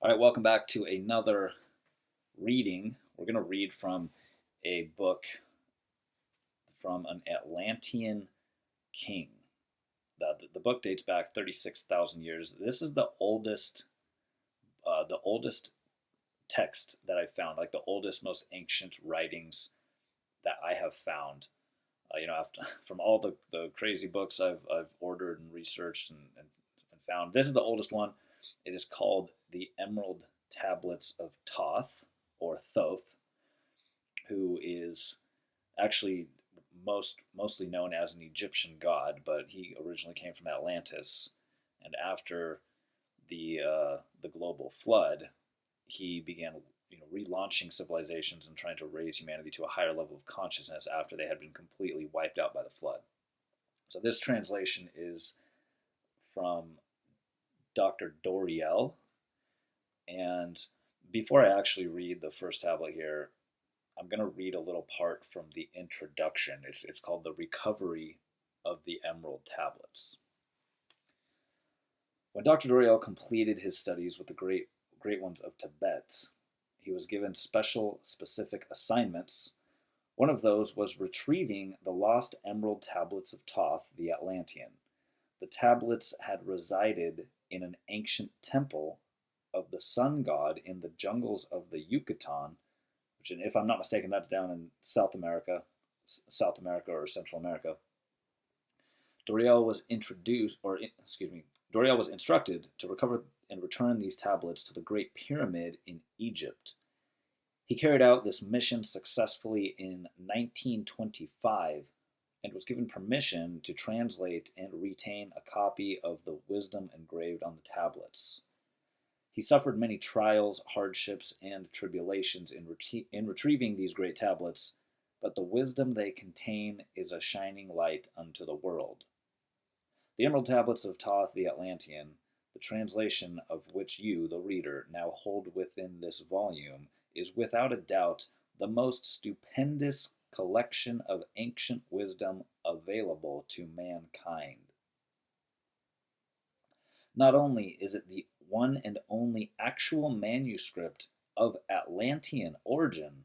All right, welcome back to another reading. We're going to read from a book from an Atlantean king. The book dates back 36,000 years. This is the oldest text that I found, like the oldest, most ancient writings that I have found. After, from all the crazy books I've ordered and researched and found, this is the oldest one. It is called the Emerald Tablets of Thoth, or Thoth, who is actually mostly known as an Egyptian god, but he originally came from Atlantis. And after the global flood, he began relaunching civilizations and trying to raise humanity to a higher level of consciousness after they had been completely wiped out by the flood. So this translation is from Dr. Doriel. And before I actually read the first tablet here, I'm going to read a little part from the introduction. It's called The Recovery of the Emerald Tablets. When Dr. Doriel completed his studies with the great ones of Tibet, he was given specific assignments. One of those was retrieving the lost emerald tablets of Thoth the Atlantean. The tablets had resided in an ancient temple of the sun god in the jungles of the Yucatan, which, if I'm not mistaken, that's down in South America or Central America. Doriel was Doriel was instructed to recover and return these tablets to the Great Pyramid in Egypt. He carried out this mission successfully in 1925 and was given permission to translate and retain a copy of the wisdom engraved on the tablets. He suffered many trials, hardships, and tribulations in retrieving these great tablets, but the wisdom they contain is a shining light unto the world. The Emerald Tablets of Thoth the Atlantean, the translation of which you, the reader, now hold within this volume, is without a doubt the most stupendous collection of ancient wisdom available to mankind. Not only is it the one and only actual manuscript of Atlantean origin,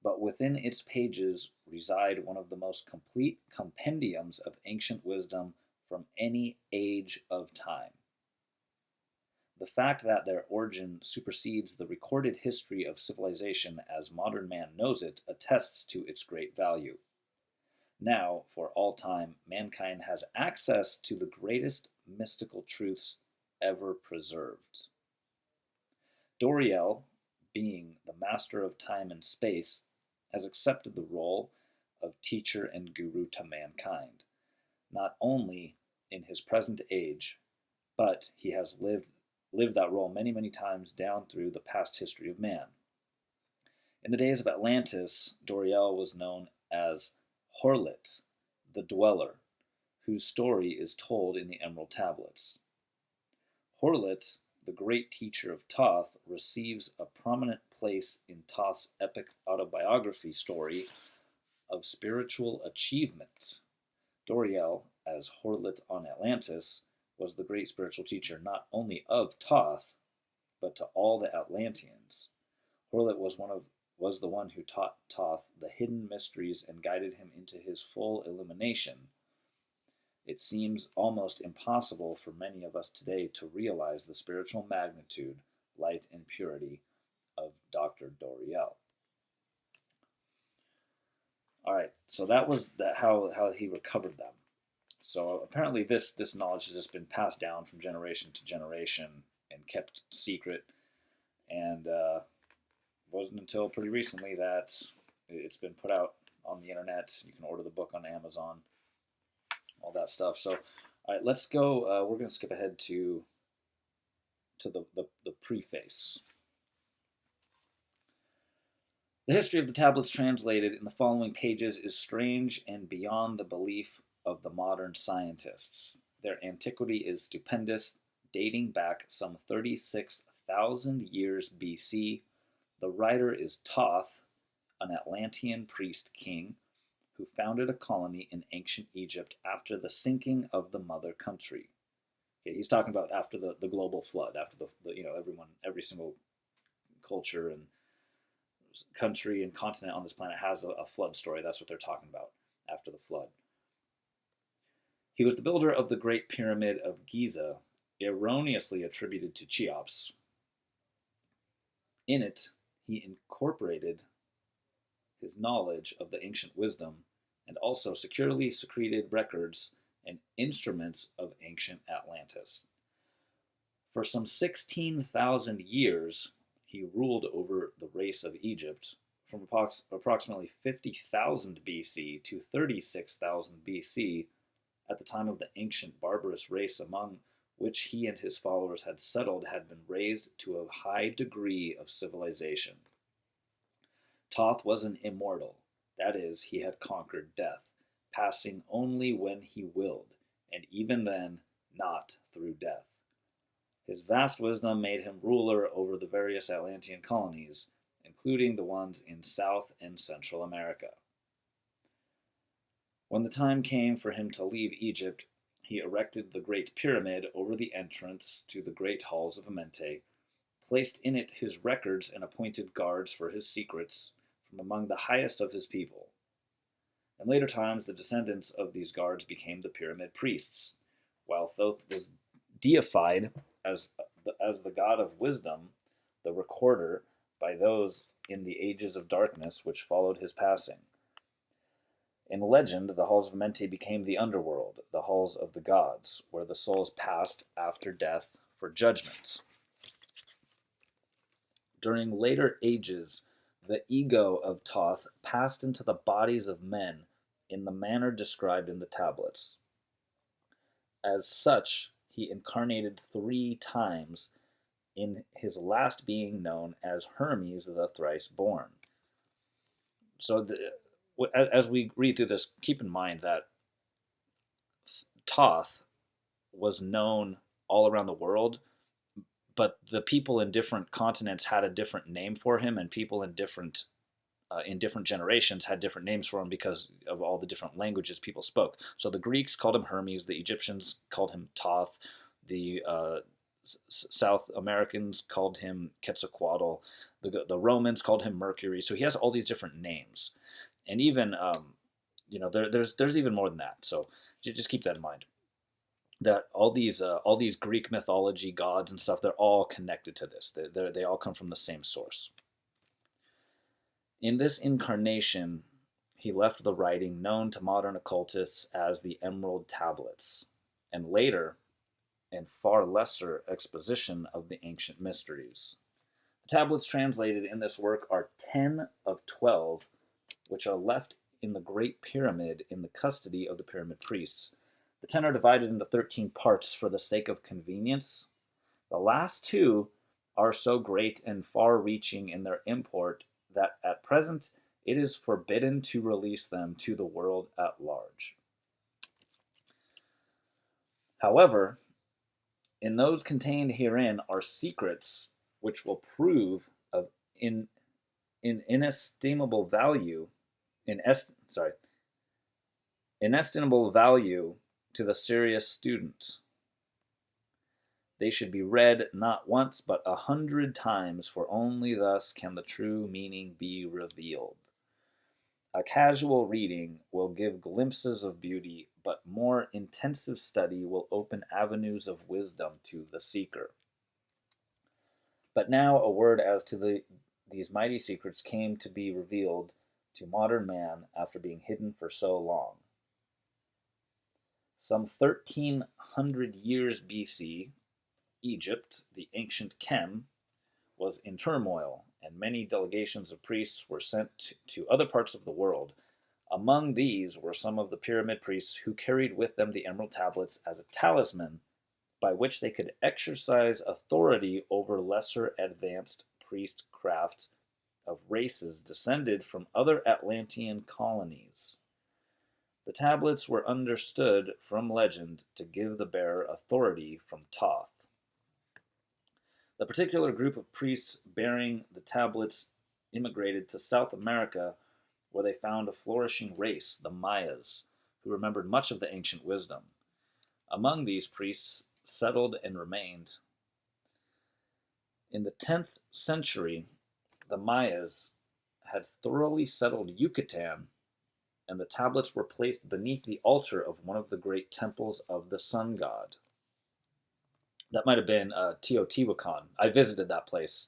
but within its pages reside one of the most complete compendiums of ancient wisdom from any age of time. The fact that their origin supersedes the recorded history of civilization as modern man knows it attests to its great value. Now, for all time, mankind has access to the greatest mystical truths ever preserved. Doriel, being the master of time and space, has accepted the role of teacher and guru to mankind, not only in his present age, but he has lived that role many, many times down through the past history of man. In the days of Atlantis, Doriel was known as Horlit, the Dweller, whose story is told in the Emerald Tablets. Horlit, the great teacher of Thoth, receives a prominent place in Thoth's epic autobiography story of spiritual achievement. Doriel, as Horlit on Atlantis, was the great spiritual teacher not only of Thoth, but to all the Atlanteans. Horlit was the one who taught Thoth the hidden mysteries and guided him into his full illumination. It seems almost impossible for many of us today to realize the spiritual magnitude, light, and purity of Dr. Doriel. All right, so that was how he recovered them. So apparently this knowledge has just been passed down from generation to generation and kept secret. And it wasn't until pretty recently that it's been put out on the internet. You can order the book on Amazon, all that stuff. So, all right, let's go. We're going to skip ahead to the preface. The history of the tablets translated in the following pages is strange and beyond the belief of the modern scientists. Their antiquity is stupendous, dating back some 36,000 years BC. The writer is Thoth, an Atlantean priest king who founded a colony in ancient Egypt after the sinking of the mother country. Okay, he's talking about after the global flood, after every every single culture and country and continent on this planet has a flood story. That's what they're talking about after the flood. He was the builder of the Great Pyramid of Giza, erroneously attributed to Cheops. In it, he incorporated his knowledge of the ancient wisdom and also securely secreted records and instruments of ancient Atlantis. For some 16,000 years, he ruled over the race of Egypt from approximately 50,000 BC to 36,000 BC at the time of the ancient barbarous race among which he and his followers had settled had been raised to a high degree of civilization. Thoth was an immortal, that is, he had conquered death, passing only when he willed, and even then not through death. His vast wisdom made him ruler over the various Atlantean colonies, including the ones in South and Central America. When the time came for him to leave Egypt, he erected the Great Pyramid over the entrance to the great halls of Amenti, placed in it his records and appointed guards for his secrets from among the highest of his people. In later times, the descendants of these guards became the pyramid priests, while Thoth was deified as the god of wisdom, the recorder, by those in the ages of darkness which followed his passing. In legend, the halls of Amenti became the underworld, the halls of the gods, where the souls passed after death for judgments. During later ages, the ego of Thoth passed into the bodies of men in the manner described in the tablets. As such, he incarnated 3 times, in his last being known as Hermes the Thrice Born. So as we read through this, keep in mind that Thoth was known all around the world, but the people in different continents had a different name for him, and people in different generations had different names for him because of all the different languages people spoke. So the Greeks called him Hermes, the Egyptians called him Thoth, the South Americans called him Quetzalcoatl, the Romans called him Mercury. So he has all these different names, and even there's even more than that. So just keep that in mind. That all these Greek mythology gods and stuff, they're all connected to this. They all come from the same source. In this incarnation, he left the writing known to modern occultists as the Emerald Tablets, and later, in far lesser exposition of the ancient mysteries. The tablets translated in this work are 10 of 12, which are left in the Great Pyramid in the custody of the pyramid priests. The 10 are divided into 13 parts for the sake of convenience. The last 2 are so great and far-reaching in their import that at present it is forbidden to release them to the world at large. However, in those contained herein are secrets which will prove of inestimable value to the serious student. They should be read not once but 100 times, for only thus can the true meaning be revealed. A casual reading will give glimpses of beauty, but more intensive study will open avenues of wisdom to the seeker. But now a word as to these mighty secrets came to be revealed to modern man after being hidden for so long. Some 1,300 years BC, Egypt, the ancient Kem, was in turmoil, and many delegations of priests were sent to other parts of the world. Among these were some of the pyramid priests who carried with them the emerald tablets as a talisman by which they could exercise authority over lesser advanced priestcraft of races descended from other Atlantean colonies. The tablets were understood from legend to give the bearer authority from Thoth. The particular group of priests bearing the tablets immigrated to South America, where they found a flourishing race, the Mayas, who remembered much of the ancient wisdom. Among these priests settled and remained In the 10th century, the Mayas had thoroughly settled Yucatan, and the tablets were placed beneath the altar of one of the great temples of the sun god. That might have been Teotihuacan. I visited that place.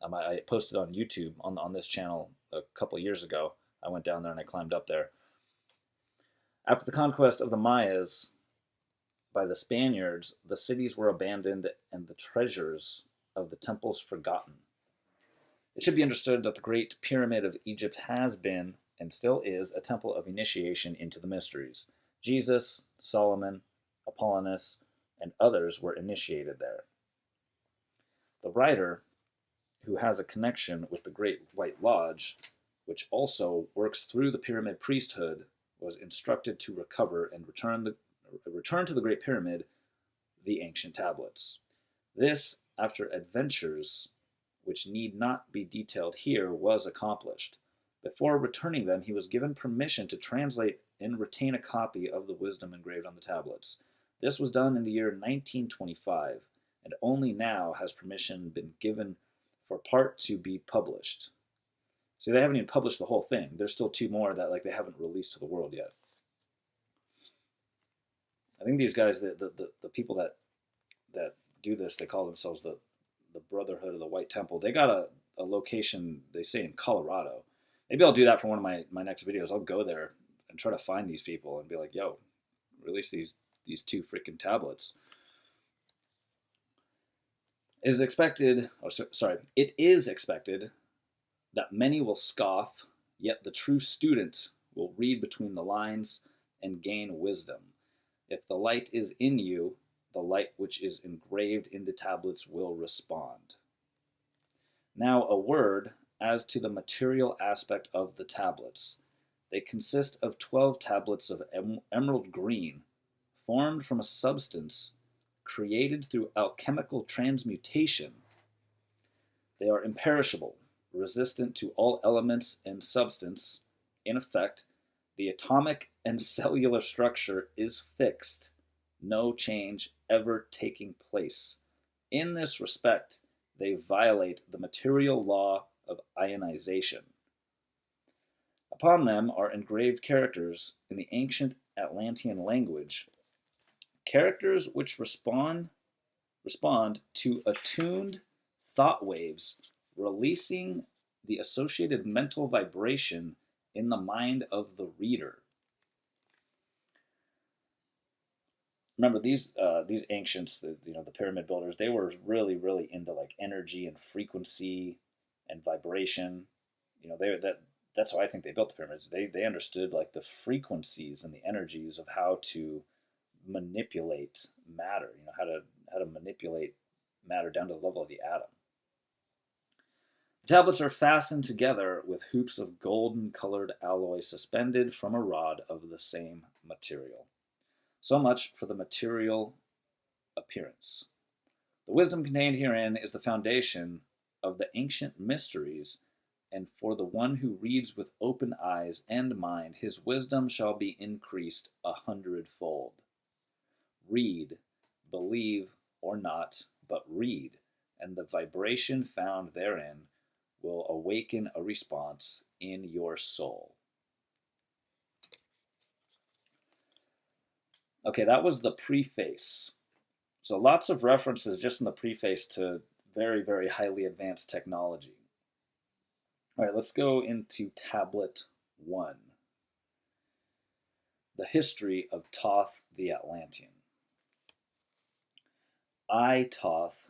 I posted on YouTube on this channel a couple years ago. I went down there and I climbed up there. After the conquest of the Mayas by the Spaniards, the cities were abandoned and the treasures of the temples forgotten. It should be understood that the Great Pyramid of Egypt has been, and still is, a temple of initiation into the mysteries. Jesus, Solomon, Apollonius, and others were initiated there. The writer, who has a connection with the Great White Lodge, which also works through the pyramid priesthood, was instructed to recover and return to the Great Pyramid the ancient tablets. This, after adventures which need not be detailed here, was accomplished. Before returning them, he was given permission to translate and retain a copy of the wisdom engraved on the tablets. This was done in the year 1925, and only now has permission been given for part to be published. See, they haven't even published the whole thing. There's still two more that they haven't released to the world yet. I think these guys, the people that do this, they call themselves the Brotherhood of the White Temple. They got a location, they say, in Colorado. Maybe I'll do that for one of my next videos. I'll go there and try to find these people and be like, yo, release these two freaking tablets. It is expected that many will scoff, yet the true student will read between the lines and gain wisdom. If the light is in you, the light which is engraved in the tablets will respond. Now a word as to the material aspect of the tablets. They consist of 12 tablets of emerald green, formed from a substance created through alchemical transmutation. They are imperishable, resistant to all elements and substance. In effect, the atomic and cellular structure is fixed, no change ever taking place. In this respect, they violate the material law of ionization. Upon them are engraved characters in the ancient Atlantean language, characters which respond to attuned thought waves, releasing the associated mental vibration in the mind of the reader. Remember, these ancients, the pyramid builders, they were really, really into energy and frequency and vibration. That's why I think they built the pyramids. They understood the frequencies and the energies of how to manipulate matter. How to manipulate matter down to the level of the atom. The tablets are fastened together with hoops of golden-colored alloy suspended from a rod of the same material. So much for the material appearance. The wisdom contained herein is the foundation of the ancient mysteries, and for the one who reads with open eyes and mind, his wisdom shall be increased 100-fold. Read, believe or not, but read, and the vibration found therein will awaken a response in your soul. Okay, that was the preface. So lots of references just in the preface to very, very highly advanced technology. All right, let's go into Tablet 1. The history of Thoth the Atlantean. I, Thoth,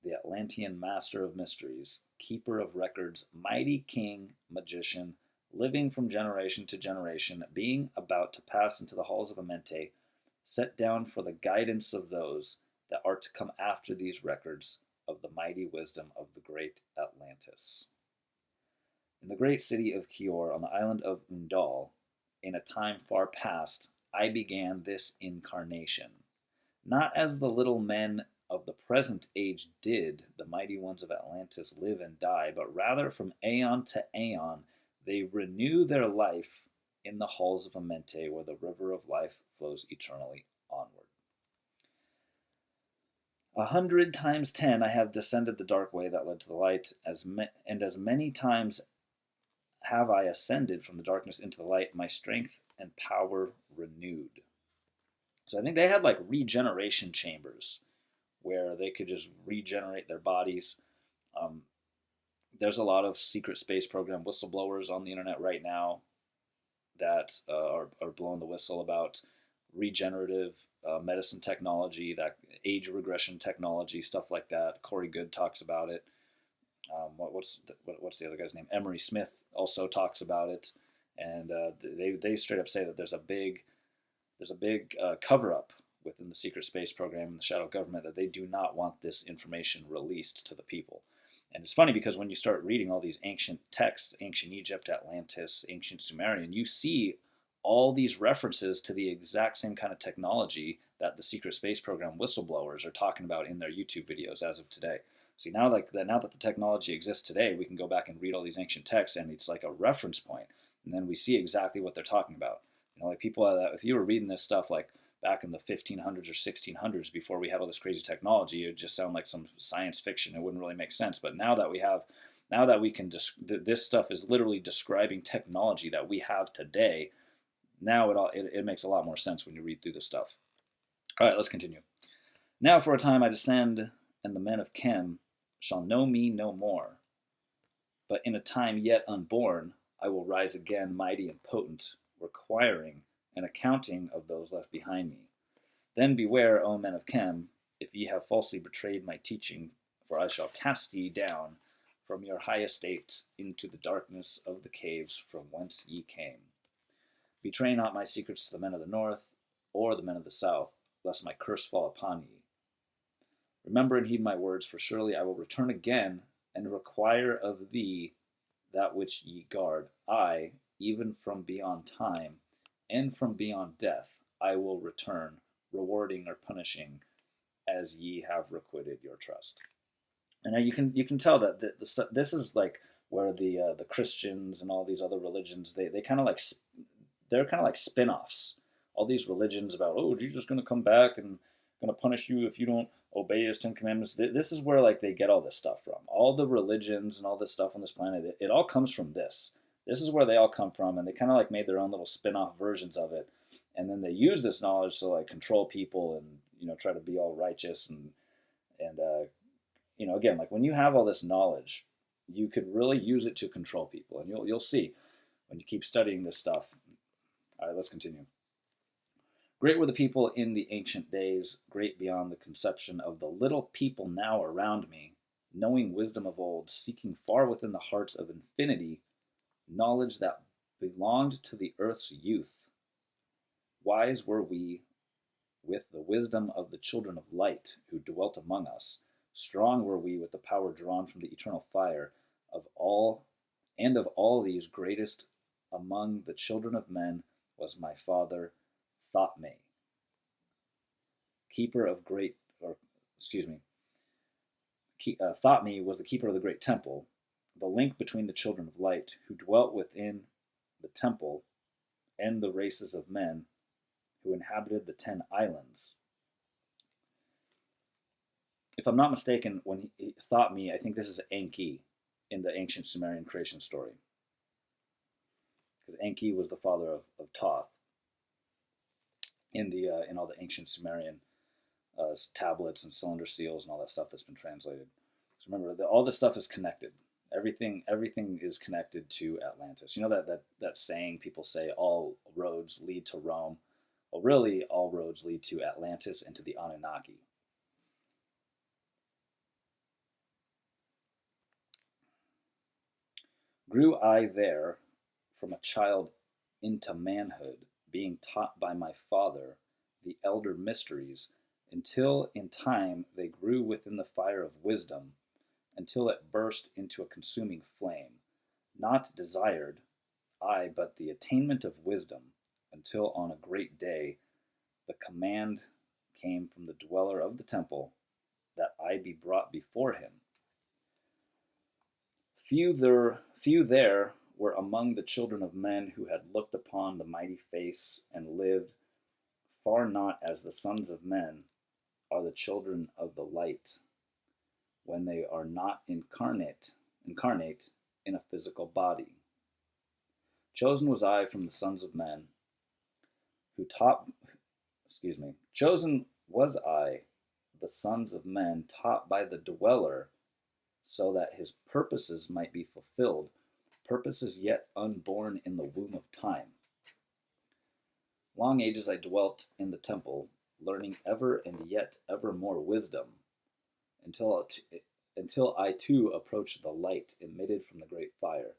the Atlantean master of mysteries, keeper of records, mighty king, magician, living from generation to generation, being about to pass into the halls of Amente, set down for the guidance of those that are to come after these records of the mighty wisdom of the great Atlantis. In the great city of Kior on the island of Undal, in a time far past, I began this incarnation. Not as the little men of the present age did the mighty ones of Atlantis live and die, but rather from aeon to aeon they renew their life in the halls of Amente, where the river of life flows eternally onward. 100 times 10 I have descended the dark way that led to the light, and as many times have I ascended from the darkness into the light, my strength and power renewed. So I think they had like regeneration chambers where they could just regenerate their bodies. Um, there's a lot of secret space program whistleblowers on the internet right now that are blowing the whistle about regenerative medicine technology, that age regression technology, stuff like that. Corey Good talks about it. What's the other guy's name? Emery Smith also talks about it, and they straight up say that there's a big cover up within the secret space program and the shadow government, that they do not want this information released to the people. And it's funny because when you start reading all these ancient texts, ancient Egypt, Atlantis, ancient Sumerian, you see all these references to the exact same kind of technology that the secret space program whistleblowers are talking about in their YouTube videos as of today. See, now that the technology exists today, we can go back and read all these ancient texts, and it's like a reference point, and then we see exactly what they're talking about. Like people, if you were reading this stuff like back in the 1500s or 1600s, before we had all this crazy technology, it would just sound like some science fiction. It wouldn't really make sense. But now that we can, this stuff is literally describing technology that we have today. Now it makes a lot more sense when you read through this stuff. All right, let's continue. Now for a time I descend, and the men of Chem shall know me no more. But in a time yet unborn, I will rise again, mighty and potent, requiring an accounting of those left behind me. Then beware, O men of Chem, if ye have falsely betrayed my teaching, for I shall cast ye down from your high estate into the darkness of the caves from whence ye came. Betray not my secrets to the men of the north, or the men of the south, lest my curse fall upon ye. Remember and heed my words, for surely I will return again, and require of thee that which ye guard. I, even from beyond time, and from beyond death, I will return, rewarding or punishing, as ye have requited your trust. And now you can tell that this is like where the Christians and all these other religions, they're kind of like spin-offs. All these religions about, oh, Jesus is going to come back and going to punish you if you don't obey his 10 commandments. This is where like they get all this stuff from. All the religions and all this stuff on this planet, it all comes from this. This is where they all come from, and they kind of like made their own little spin-off versions of it, and then they use this knowledge to like control people and try to be all righteous and again, like when you have all this knowledge, you could really use it to control people, and you'll see when you keep studying this stuff. All right, let's continue. Great were the people in the ancient days, great beyond the conception of the little people now around me, knowing wisdom of old, seeking far within the hearts of infinity, knowledge that belonged to the earth's youth. Wise were we with the wisdom of the children of light who dwelt among us. Strong were we with the power drawn from the eternal fire of all these greatest among the children of men was my father Thoth, keeper of great, or excuse me, Thoth was the keeper of the great temple, the link between the children of light who dwelt within the temple and the races of men who inhabited the 10 islands. If I'm not mistaken, when he Thoth, I think this is Enki in the ancient Sumerian creation story. Because Enki was the father of Thoth in all the ancient Sumerian tablets and cylinder seals and all that stuff that's been translated. So remember, all this stuff is connected. Everything is connected to Atlantis. You know that saying people say, all roads lead to Rome? Well, really, all roads lead to Atlantis and to the Anunnaki. Grew I there from a child into manhood, being taught by my father the elder mysteries, until in time they grew within the fire of wisdom, until it burst into a consuming flame, not desired I but the attainment of wisdom, until on a great day the command came from the dweller of the temple that I be brought before him. Few there were among the children of men who had looked upon the mighty face and lived, far not as the sons of men are the children of the light when they are not incarnate in a physical body. Chosen was I from the sons of men who taught, chosen was I, the sons of men, taught by the dweller, so that his purposes might be fulfilled, purposes yet unborn in the womb of time. Long ages I dwelt in the temple, learning ever and yet ever more wisdom, until I too approached the light emitted from the great fire.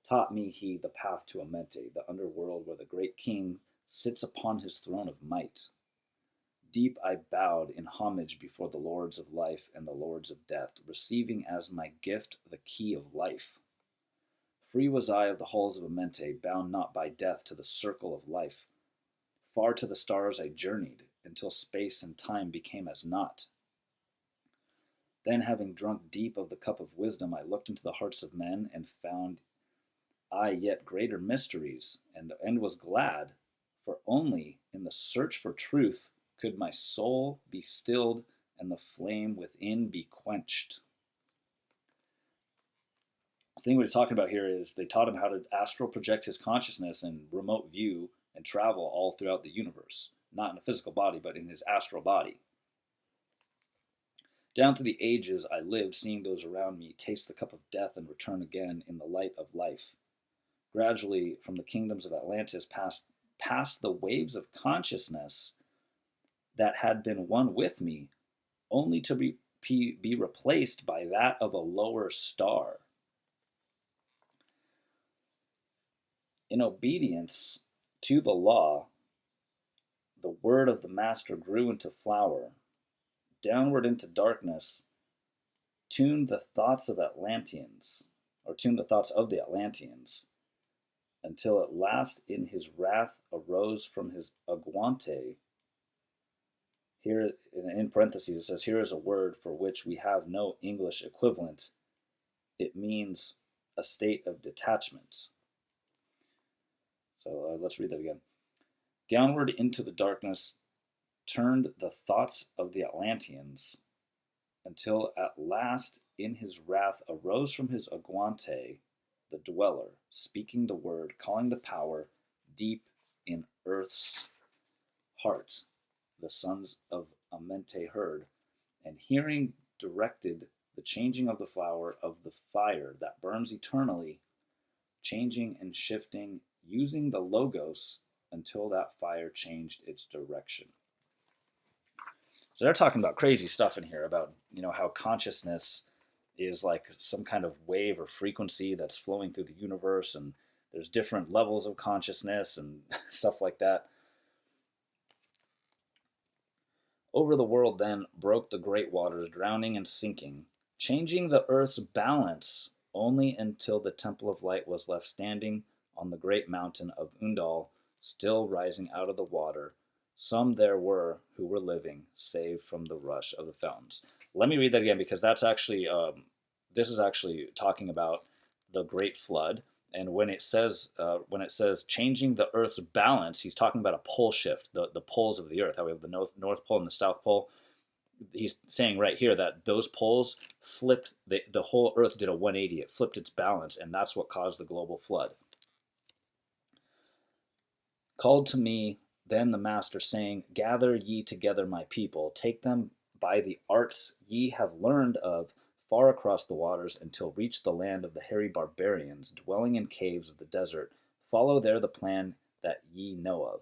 Taught me he the path to Amente, the underworld where the great king sits upon his throne of might. Deep I bowed in homage before the lords of life and the lords of death, receiving as my gift the key of life. Free was I of the halls of Amente, bound not by death to the circle of life. Far to the stars I journeyed, until space and time became as naught. Then, having drunk deep of the cup of wisdom, I looked into the hearts of men, and found I yet greater mysteries, and was glad, for only in the search for truth could my soul be stilled and the flame within be quenched. The thing we're talking about here is they taught him how to astral project his consciousness and remote view and travel all throughout the universe, not in a physical body, but in his astral body. Down through the ages I lived, seeing those around me taste the cup of death and return again in the light of life. Gradually, from the kingdoms of Atlantis past the waves of consciousness that had been one with me, only to be replaced by that of a lower star. In obedience to the law, the word of the master grew into flower, downward into darkness, tuned the thoughts of the Atlanteans, until at last in his wrath arose from his aguante. Here, in parentheses, it says, here is a word for which we have no English equivalent. It means a state of detachment. So let's read that again. Downward into the darkness turned the thoughts of the Atlanteans, until at last in his wrath arose from his aguante the dweller, speaking the word, calling the power deep in earth's heart. The sons of Amente heard, and hearing directed the changing of the flower of the fire that burns eternally, changing and shifting, using the logos until that fire changed its direction. So they're talking about crazy stuff in here about, how consciousness is like some kind of wave or frequency that's flowing through the universe, and there's different levels of consciousness and stuff like that. Over the world then broke the great waters, drowning and sinking, changing the earth's balance only until the temple of light was left standing on the great mountain of Undal, still rising out of the water. Some there were who were living, saved from the rush of the fountains. Let me read that again, because that's actually, this is actually talking about the Great Flood. And when it says changing the Earth's balance, he's talking about a pole shift, the poles of the Earth. How we have the North Pole and the South Pole. He's saying right here that those poles flipped, the whole Earth did a 180. It flipped its balance, and that's what caused the global flood. Called to me then the master, saying, gather ye together my people, take them by the arts ye have learned of, far across the waters, until reach the land of the hairy barbarians, dwelling in caves of the desert. Follow there the plan that ye know of.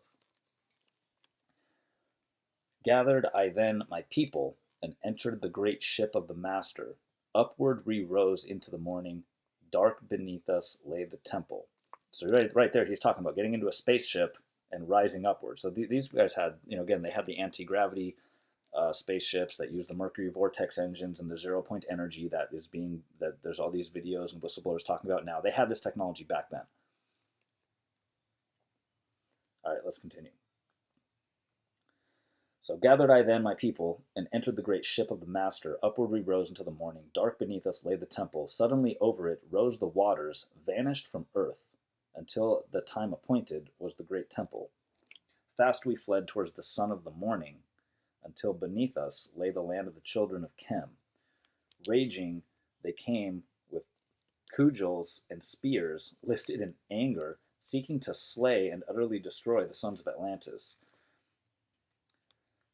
Gathered I then my people, and entered the great ship of the master. Upward we rose into the morning. Dark beneath us lay the temple. So right there, he's talking about getting into a spaceship and rising upward. So these guys had, again, they had the anti-gravity spaceships that use the Mercury vortex engines and the 0-point energy that there's all these videos and whistleblowers talking about now. They had this technology back then. All right, let's continue. So gathered I then my people, and entered the great ship of the master. Upward we rose into the morning. Dark beneath us lay the temple. Suddenly over it rose the waters, vanished from earth, until the time appointed was the great temple. Fast we fled towards the sun of the morning. until beneath us lay the land of the children of Chem. Raging, they came with cudgels and spears lifted in anger, seeking to slay and utterly destroy the sons of Atlantis.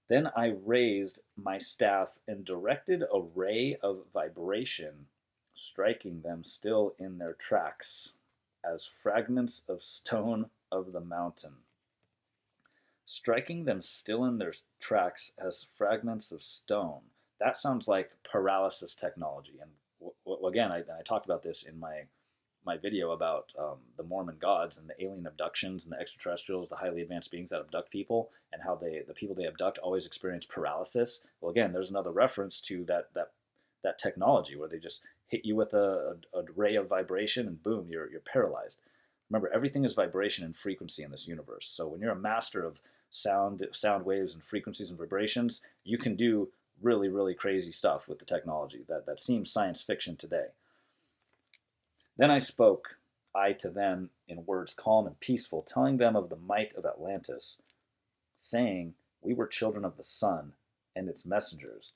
Then I raised my staff and directed a ray of vibration, striking them still in their tracks, as fragments of stone of the mountain. Striking them still in their tracks as fragments of stone. That sounds like paralysis technology. And again, I talked about this in my video about the Mormon gods and the alien abductions and the extraterrestrials, the highly advanced beings that abduct people, and how the people they abduct always experience paralysis. Well, again, there's another reference to that technology where they just hit you with a ray of vibration and boom, you're paralyzed. Remember, everything is vibration and frequency in this universe. So when you're a master of sound waves and frequencies and vibrations, you can do really, really crazy stuff with the technology that seems science fiction today. Then I spoke, I to them, in words calm and peaceful, telling them of the might of Atlantis, saying, we were children of the sun and its messengers.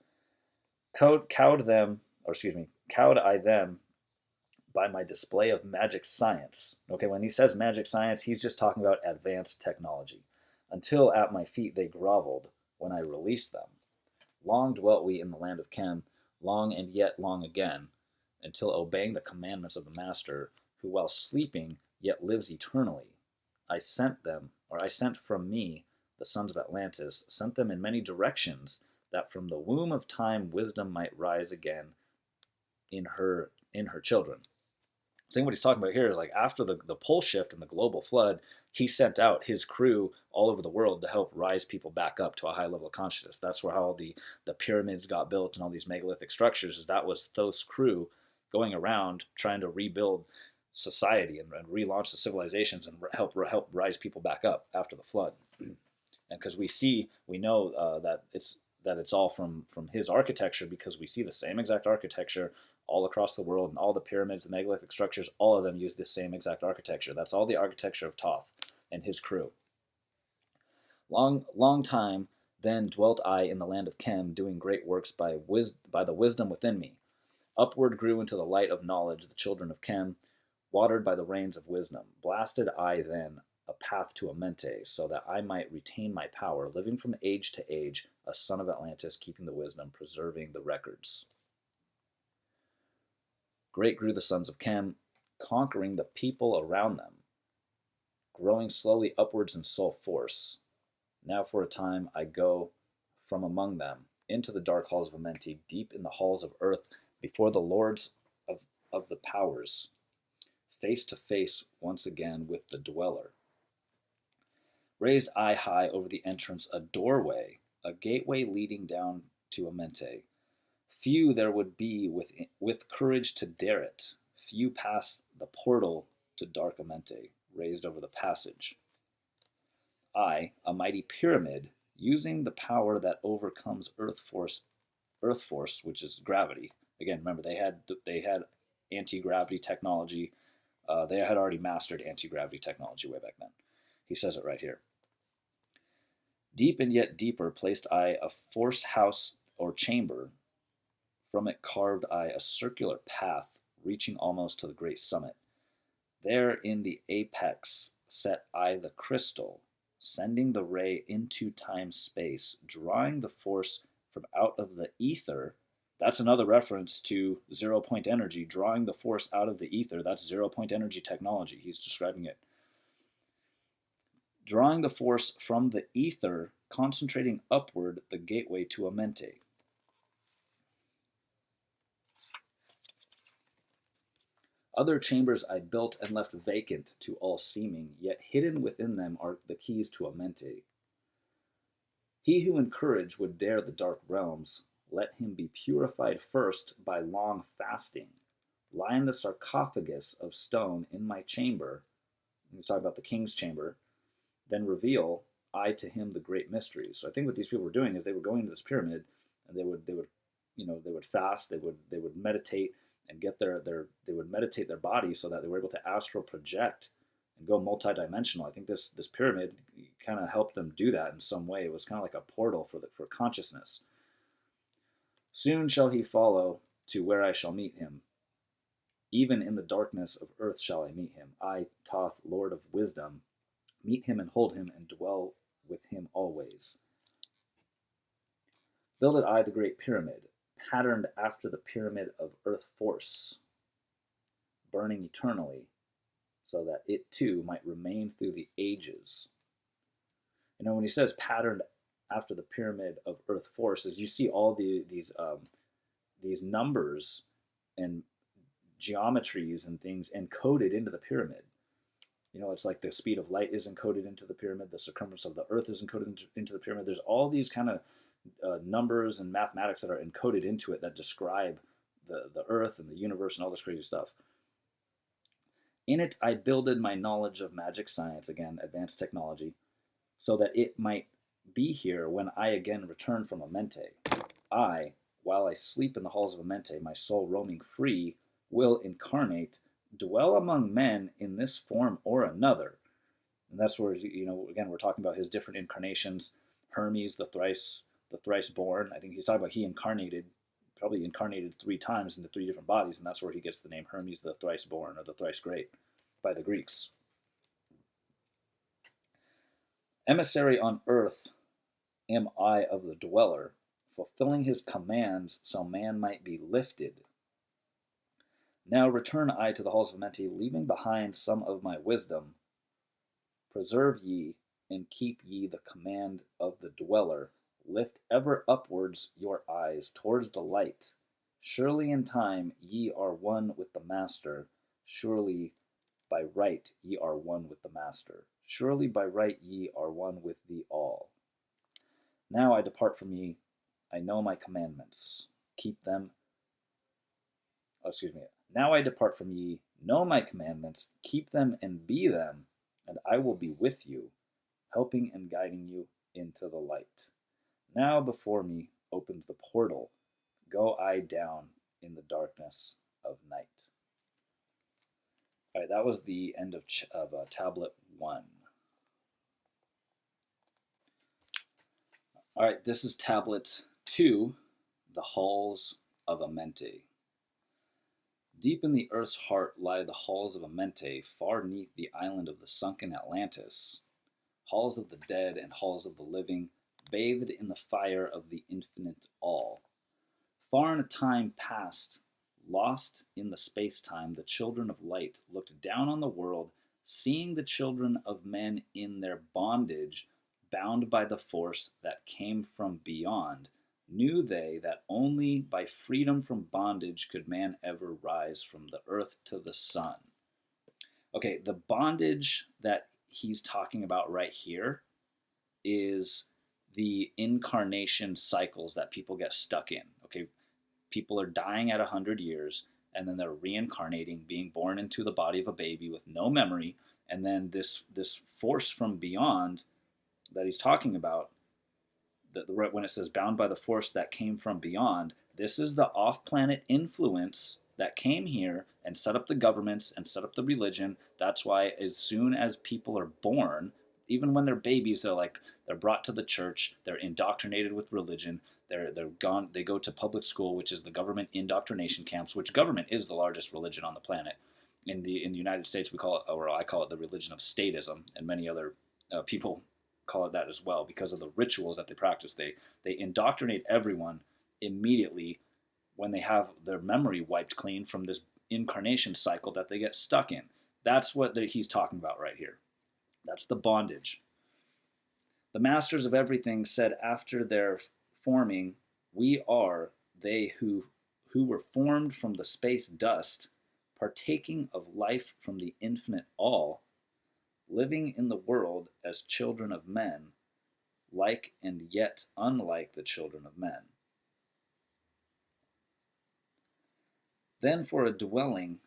Cowed I them by my display of magic science. Okay, when he says magic science, he's just talking about advanced technology. Until at my feet they groveled when I released them. Long dwelt we in the land of Chem, long and yet long again, until obeying the commandments of the Master, who while sleeping yet lives eternally, I sent from me, the sons of Atlantis, sent them in many directions, that from the womb of time wisdom might rise again in her children. So what he's talking about here is like after the pole shift and the global flood, he sent out his crew all over the world to help rise people back up to a high level of consciousness. That's where all the pyramids got built and all these megalithic structures. Is that was Thoth's crew going around trying to rebuild society and relaunch the civilizations and help rise people back up after the flood. And because we know that it's all from his architecture, because we see the same exact architecture all across the world, and all the pyramids, the megalithic structures, all of them use this same exact architecture. That's all the architecture of Thoth and his crew. Long time then dwelt I in the land of Chem, doing great works by the wisdom within me. Upward grew into the light of knowledge the children of Chem, watered by the rains of wisdom. Blasted I then a path to Amente, so that I might retain my power, living from age to age, a son of Atlantis, keeping the wisdom, preserving the records. Great grew the sons of Chem, conquering the people around them, growing slowly upwards in soul force. Now for a time I go from among them into the dark halls of Amenti, deep in the halls of earth, before the lords of the powers, face to face once again with the dweller. Raised I high over the entrance a doorway, a gateway leading down to Amente. Few there would be with courage to dare it. Few pass the portal to dark Amente, raised over the passage. I, a mighty pyramid, using the power that overcomes earth force, which is gravity. Again, remember they had anti-gravity technology. They had already mastered anti-gravity technology way back then. He says it right here. Deep and yet deeper placed I a force house or chamber. From it carved I a circular path, reaching almost to the great summit. There in the apex set I the crystal, sending the ray into time-space, drawing the force from out of the ether. That's another reference to zero-point energy, drawing the force out of the ether. That's zero-point energy technology. He's describing it. Drawing the force from the ether, concentrating upward the gateway to Amente. Other chambers I built and left vacant to all seeming, yet hidden within them are the keys to Amente. He who in courage would dare the dark realms, let him be purified first by long fasting. Lie in the sarcophagus of stone in my chamber. He's talking about the king's chamber. Then reveal I to him the great mysteries. So I think what these people were doing is they were going to this pyramid, and they would fast, they would meditate, and they would meditate their body so that they were able to astral project and go multidimensional. I think this pyramid kind of helped them do that in some way. It was kind of like a portal for consciousness. Soon shall he follow to where I shall meet him. Even in the darkness of earth shall I meet him. I, Thoth, Lord of wisdom, meet him and hold him and dwell with him always. Builded I the great pyramid, patterned after the pyramid of earth force, burning eternally, so that it too might remain through the ages. You know, when he says patterned after the pyramid of earth forces, you see all these numbers and geometries and things encoded into the pyramid. You know, it's like the speed of light is encoded into the pyramid, the circumference of the earth is encoded into the pyramid. There's all these kind of numbers and mathematics that are encoded into it that describe the earth and the universe and all this crazy stuff. In it I builded my knowledge of magic science, again, advanced technology, so that it might be here when I again return from Amente. I, while I sleep in the halls of Amente, my soul roaming free, will incarnate, dwell among men in this form or another. And that's where, you know, again, we're talking about his different incarnations. Hermes, the thrice born. I think he's talking about he probably incarnated 3 times into 3 different bodies, and that's where he gets the name Hermes, the thrice born, or the thrice great, by the Greeks. Emissary on earth am I of the dweller, fulfilling his commands so man might be lifted. Now return I to the halls of Amenti, leaving behind some of my wisdom. Preserve ye, and keep ye the command of the dweller. Lift ever upwards your eyes towards the light. Surely in time ye are one with the Master. Surely by right ye are one with the Master. Surely by right ye are one with the all. Now I depart from ye. I know my commandments. Keep them. Now I depart from ye. Know my commandments. Keep them and be them. And I will be with you, helping and guiding you into the light. Now before me opens the portal. Go I down in the darkness of night. All right, that was the end of Tablet 1. All right, this is Tablet 2, the Halls of Amenti. Deep in the earth's heart lie the halls of Amenti, far neath the island of the sunken Atlantis. Halls of the dead and halls of the living, bathed in the fire of the infinite all. Far in a time past, lost in the space-time, the children of light looked down on the world, seeing the children of men in their bondage, bound by the force that came from beyond. Knew they that only by freedom from bondage could man ever rise from the earth to the sun. Okay, the bondage that he's talking about right here is the incarnation cycles that people get stuck in. Okay, people are dying at 100 years, and then they're reincarnating, being born into the body of a baby with no memory, and then this force from beyond that he's talking about, when it says bound by the force that came from beyond, this is the off-planet influence that came here and set up the governments and set up the religion. That's why as soon as people are born, even when they're babies, they're brought to the church, they're indoctrinated with religion, they're gone, they go to public school, which is the government indoctrination camps, which government is the largest religion on the planet. In the United States, we call it, or I call it, the religion of statism, and many other people call it that as well, because of the rituals that they practice. They indoctrinate everyone immediately when they have their memory wiped clean from this incarnation cycle that they get stuck in. That's what he's talking about right here. That's the bondage. The masters of everything said after their forming, we are they who were formed from the space dust, partaking of life from the infinite all, living in the world as children of men, like and yet unlike the children of men. Then for a dwelling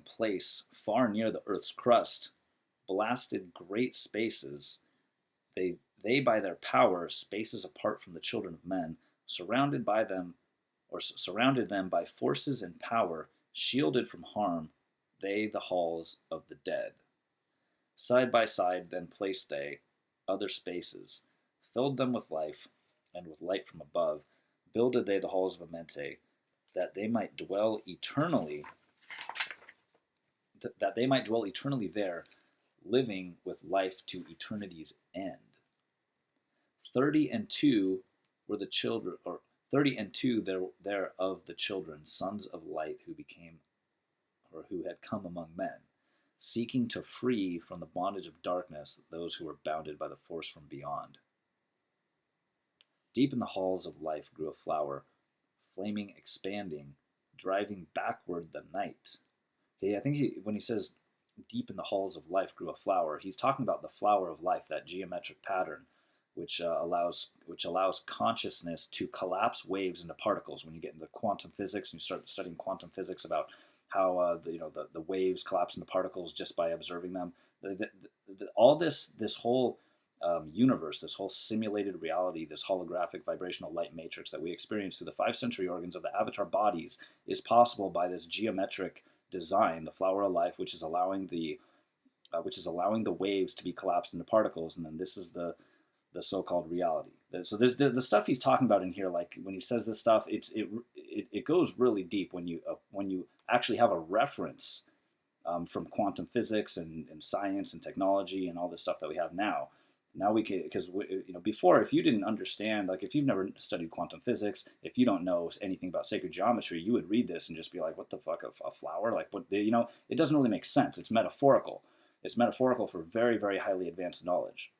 place far near the earth's crust, blasted great spaces, they by their power, spaces apart from the children of men, surrounded them by forces and power, shielded from harm, they the halls of the dead. Side by side then placed they other spaces, filled them with life, and with light from above, builded they the halls of Amente, that they might dwell eternally, there, living with life to eternity's end. 30 and 2 were the children, or 30 and 2 there of the children, sons of light, who had come among men, seeking to free from the bondage of darkness those who were bounded by the force from beyond. Deep in the halls of life grew a flower, flaming, expanding, driving backward the night. Okay, I think when he says deep in the halls of life grew a flower, he's talking about the flower of life, that geometric pattern, which allows consciousness to collapse waves into particles. When you get into quantum physics and you start studying quantum physics about how the waves collapse into particles just by observing them, all this whole universe, this whole simulated reality, this holographic vibrational light matrix that we experience through the 5 sensory organs of the avatar bodies is possible by this geometric design, the flower of life, which is allowing the waves to be collapsed into particles, and then this is the so-called reality. So there's the stuff he's talking about in here. Like when he says this stuff, it goes really deep when you actually have a reference from quantum physics and science and technology and all this stuff that we have now. Now we can, because before, if you didn't understand, like if you've never studied quantum physics, if you don't know anything about sacred geometry, you would read this and just be like, what the fuck, a flower? Like what? It doesn't really make sense. It's metaphorical. It's metaphorical for very, very highly advanced knowledge.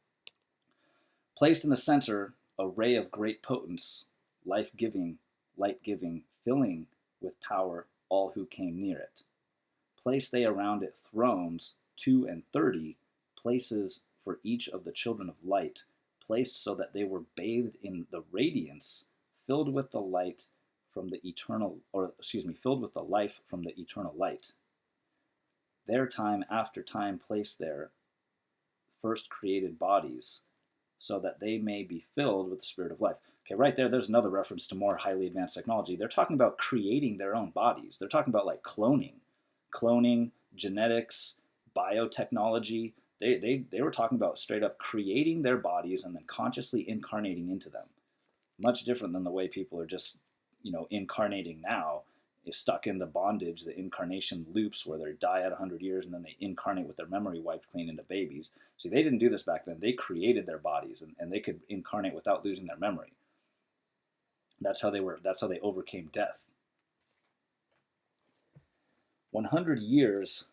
Placed in the center, a ray of great potence, life-giving, light-giving, filling with power all who came near it. Placed they around it thrones, 32, places for each of the children of light, placed so that they were bathed in the radiance, filled with the light from the eternal, filled with the life from the eternal light. Their time after time placed there first created bodies, so that they may be filled with the spirit of life. Okay, right there's another reference to more highly advanced technology. They're talking about creating their own bodies. They're talking about like cloning, genetics, biotechnology. They were talking about straight up creating their bodies and then consciously incarnating into them. Much different than the way people are just, incarnating now, is stuck in the bondage, the incarnation loops where they die at 100 years and then they incarnate with their memory wiped clean into babies. See, they didn't do this back then. They created their bodies and they could incarnate without losing their memory. That's how they overcame death. 100 years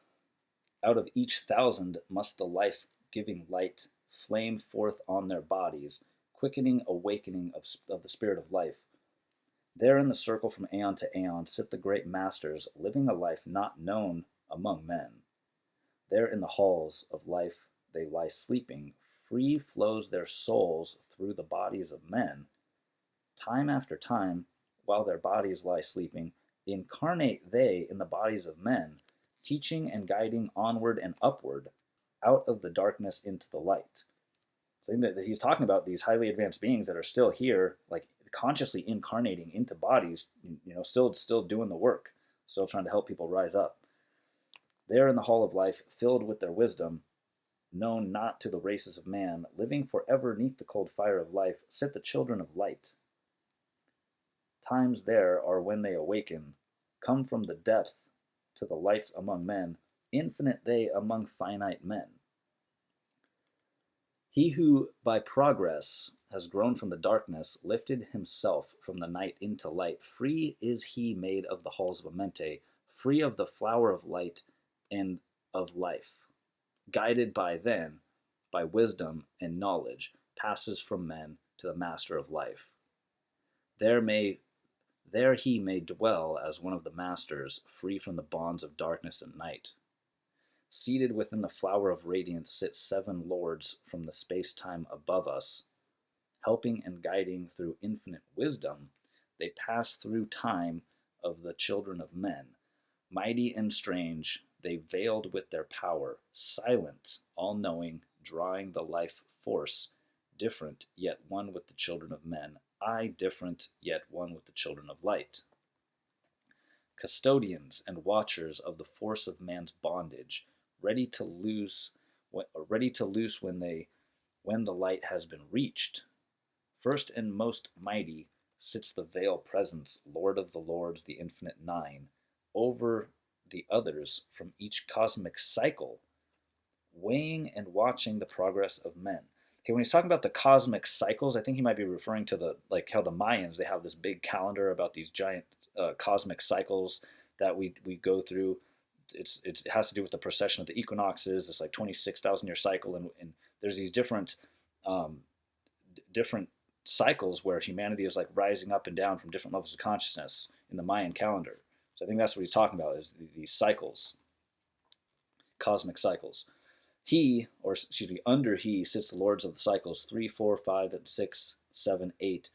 out of each 1,000 must the life-giving light flame forth on their bodies, quickening awakening of the spirit of life. There in the circle from aeon to aeon sit the great masters, living a life not known among men. There in the halls of life they lie sleeping, free flows their souls through the bodies of men. Time after time, while their bodies lie sleeping, incarnate they in the bodies of men, teaching and guiding onward and upward, out of the darkness into the light. So he's talking about these highly advanced beings that are still here, like consciously incarnating into bodies, still doing the work, still trying to help people rise up. There in the hall of life, filled with their wisdom, known not to the races of man, living forever neath the cold fire of life, sit the children of light. Times there are when they awaken, come from the depth to the lights among men, infinite they among finite men. He who by progress has grown from the darkness, lifted himself from the night into light, free is he made of the halls of Amente, free of the flower of light and of life, guided by wisdom and knowledge, passes from men to the master of life. There he may dwell as one of the masters, free from the bonds of darkness and night. Seated within the flower of radiance sit 7 lords from the space-time above us. Helping and guiding through infinite wisdom, they pass through time of the children of men. Mighty and strange, they veiled with their power, silent, all-knowing, drawing the life force, different, yet one with the children of men, I different, yet one with the children of light. Custodians and watchers of the force of man's bondage, ready to loose ready to loose when the light has been reached. First and most mighty sits the veiled presence, Lord of the Lords, the infinite nine, over the others from each cosmic cycle, weighing and watching the progress of men. Okay, when he's talking about the cosmic cycles, I think he might be referring to the like how the Mayans, they have this big calendar about these giant cosmic cycles that we go through. It has to do with the precession of the equinoxes. It's like 26,000 year cycle, and there's these um, different cycles where humanity is like rising up and down from different levels of consciousness in the Mayan calendar. So I think that's what he's talking about, is these cycles, cosmic cycles. Under he sits the lords of the cycles, 3, 4, 5, and 6, 7, 8,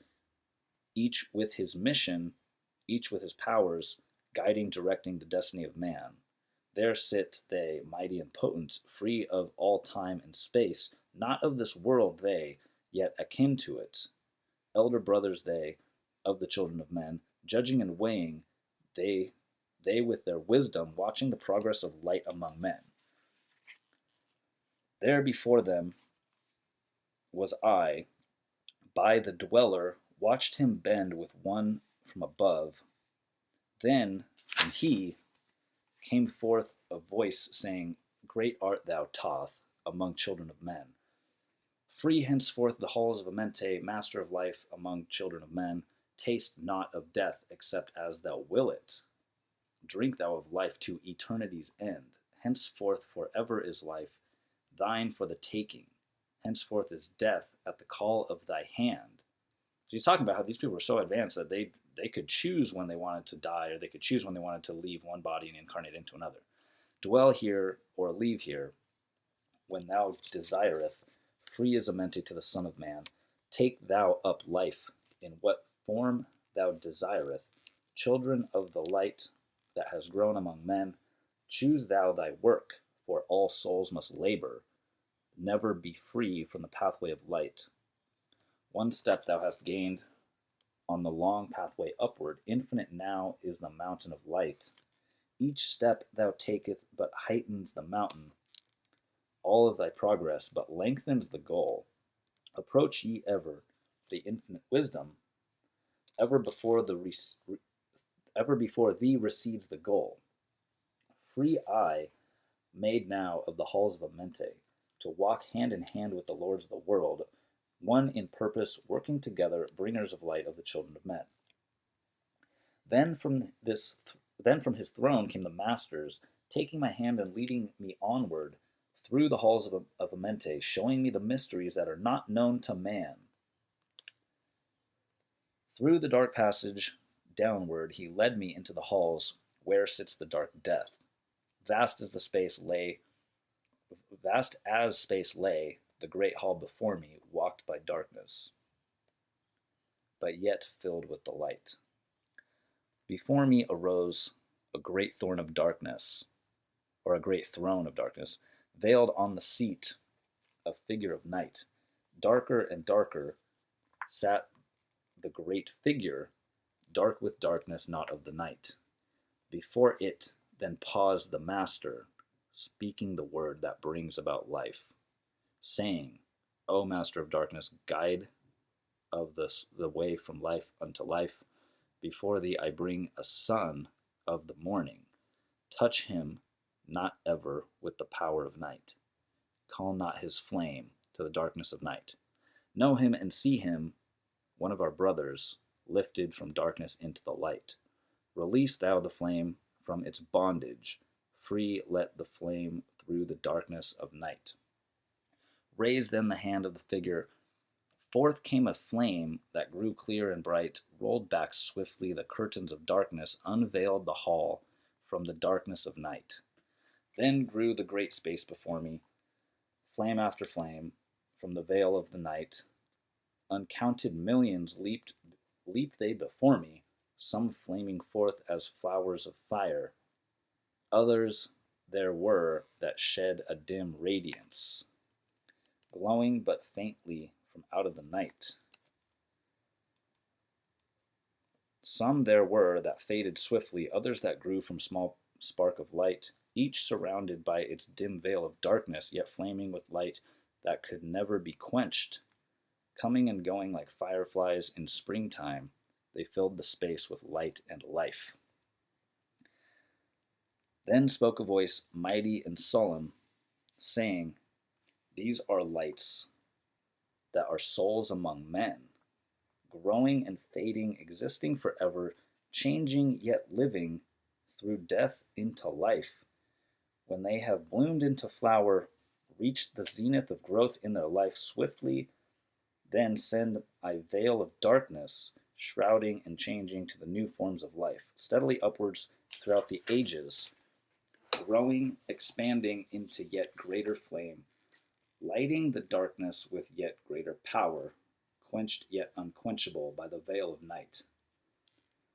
each with his mission, each with his powers, guiding, directing the destiny of man. There sit they, mighty and potent, free of all time and space, not of this world they, yet akin to it. Elder brothers they, of the children of men, judging and weighing, they with their wisdom, watching the progress of light among men. There before them was I, by the dweller, watched him bend with one from above. Then from he came forth a voice saying, Great art thou, Thoth, among children of men. Free henceforth the halls of Amente, master of life among children of men. Taste not of death except as thou will it. Drink thou of life to eternity's end. Henceforth forever is life, thine for the taking. Henceforth is death at the call of thy hand. So he's talking about how these people were so advanced that they could choose when they wanted to die, or they could choose when they wanted to leave one body and incarnate into another. Dwell here or leave here when thou desireth, free as Amente to the Son of Man. Take thou up life in what form thou desireth. Children of the light that has grown among men, choose thou thy work, for all souls must labor, never be free from the pathway of light. One step thou hast gained on the long pathway upward, infinite now is the mountain of light. Each step thou taketh but heightens the mountain, all of thy progress but lengthens the goal. Approach ye ever the infinite wisdom, ever before thee receives the goal. Free I, made now of the halls of Amente, to walk hand in hand with the lords of the world, one in purpose, working together, bringers of light of the children of men. Then from his throne came the masters, taking my hand and leading me onward through the halls of Amente, showing me the mysteries that are not known to man. Through the dark passage downward he led me into the halls where sits the dark death. Vast as space lay, the great hall before me, walked by darkness, but yet filled with the light. Before me arose a great throne of darkness, veiled on the seat, a figure of night. Darker and darker sat the great figure, dark with darkness not of the night. Before it then paused the master, speaking the word that brings about life, saying, O master of darkness, guide of the way from life unto life, before thee I bring a son of the morning. Touch him not ever with the power of night. Call not his flame to the darkness of night. Know him and see him, one of our brothers, lifted from darkness into the light. Release thou the flame from its bondage. Free let the flame through the darkness of night. Raise then the hand of the figure. Forth came a flame that grew clear and bright, rolled back swiftly the curtains of darkness, unveiled the hall from the darkness of night. Then grew the great space before me, flame after flame, from the veil of the night. Uncounted millions leaped they before me, some flaming forth as flowers of fire. Others there were that shed a dim radiance, glowing but faintly from out of the night. Some there were that faded swiftly, others that grew from small spark of light, each surrounded by its dim veil of darkness, yet flaming with light that could never be quenched. Coming and going like fireflies in springtime, they filled the space with light and life. Then spoke a voice mighty and solemn, saying, "These are lights that are souls among men, growing and fading, existing forever, changing yet living through death into life. When they have bloomed into flower, reached the zenith of growth in their life swiftly, then send a veil of darkness, shrouding and changing to the new forms of life, steadily upwards throughout the ages, growing, expanding into yet greater flame, lighting the darkness with yet greater power, quenched yet unquenchable by the veil of night.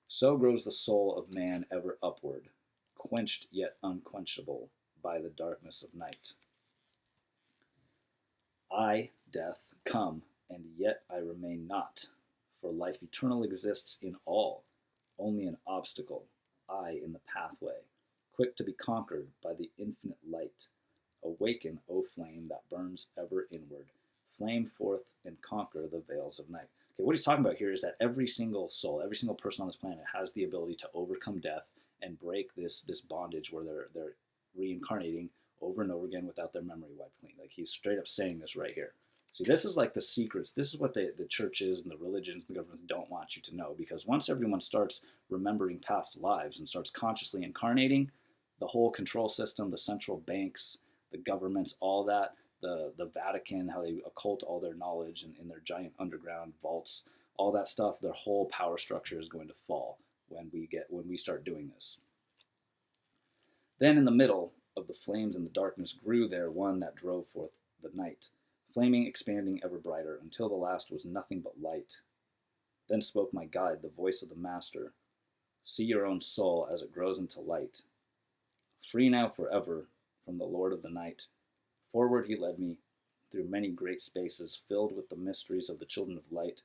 So grows the soul of man ever upward, quenched yet unquenchable by the darkness of night. I, death, come, and yet I remain not, for life eternal exists in all, only an obstacle, I in the pathway, quick to be conquered by the infinite light. Awaken, O flame that burns ever inward, flame forth and conquer the veils of night." Okay, what he's talking about here is that every single soul, every single person on this planet has the ability to overcome death and break this bondage where they're reincarnating over and over again without their memory wiped clean. Like, he's straight up saying this right here. See, this is like the secrets. This is what the churches and the religions and the government don't want you to know, because once everyone starts remembering past lives and starts consciously incarnating, the whole control system, the central banks, the governments, all that, the Vatican, how they occult all their knowledge and in their giant underground vaults, all that stuff, their whole power structure is going to fall when we start doing this. Then in the middle of the flames and the darkness grew there one that drove forth the night, flaming, expanding ever brighter, until the last was nothing but light. Then spoke my guide, the voice of the Master, "See your own soul as it grows into light. Free now forever from the Lord of the Night." Forward he led me through many great spaces filled with the mysteries of the children of light,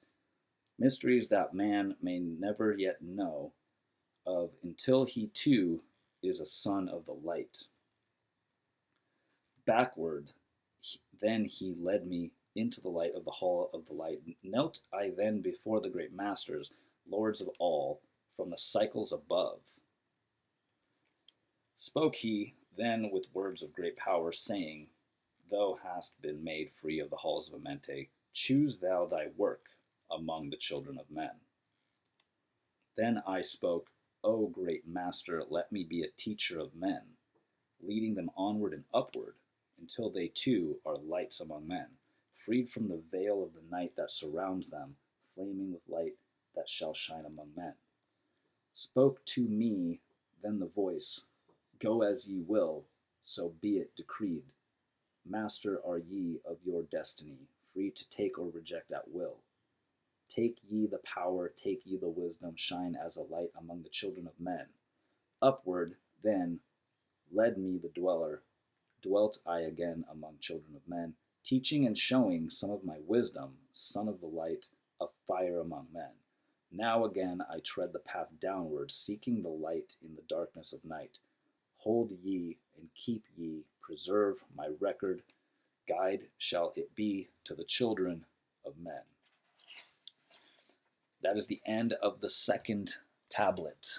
mysteries that man may never yet know of until he too is a son of the light. Backward then he led me into the light of the hall of the light. Knelt I then before the great masters, lords of all, from the cycles above. Spoke he then with words of great power, saying, "Thou hast been made free of the halls of Amente. Choose thou thy work among the children of men." Then I spoke, "O great Master, let me be a teacher of men, leading them onward and upward, until they too are lights among men, freed from the veil of the night that surrounds them, flaming with light that shall shine among men." Spoke to me then the voice, "Go as ye will, so be it decreed. Master are ye of your destiny, free to take or reject at will. Take ye the power, take ye the wisdom, shine as a light among the children of men." Upward then led me the dweller, dwelt I again among children of men, teaching and showing some of my wisdom, son of the light, a fire among men. Now again I tread the path downward, seeking the light in the darkness of night. Hold ye and keep ye, preserve my record, guide shall it be to the children of men. That is the end of the second tablet.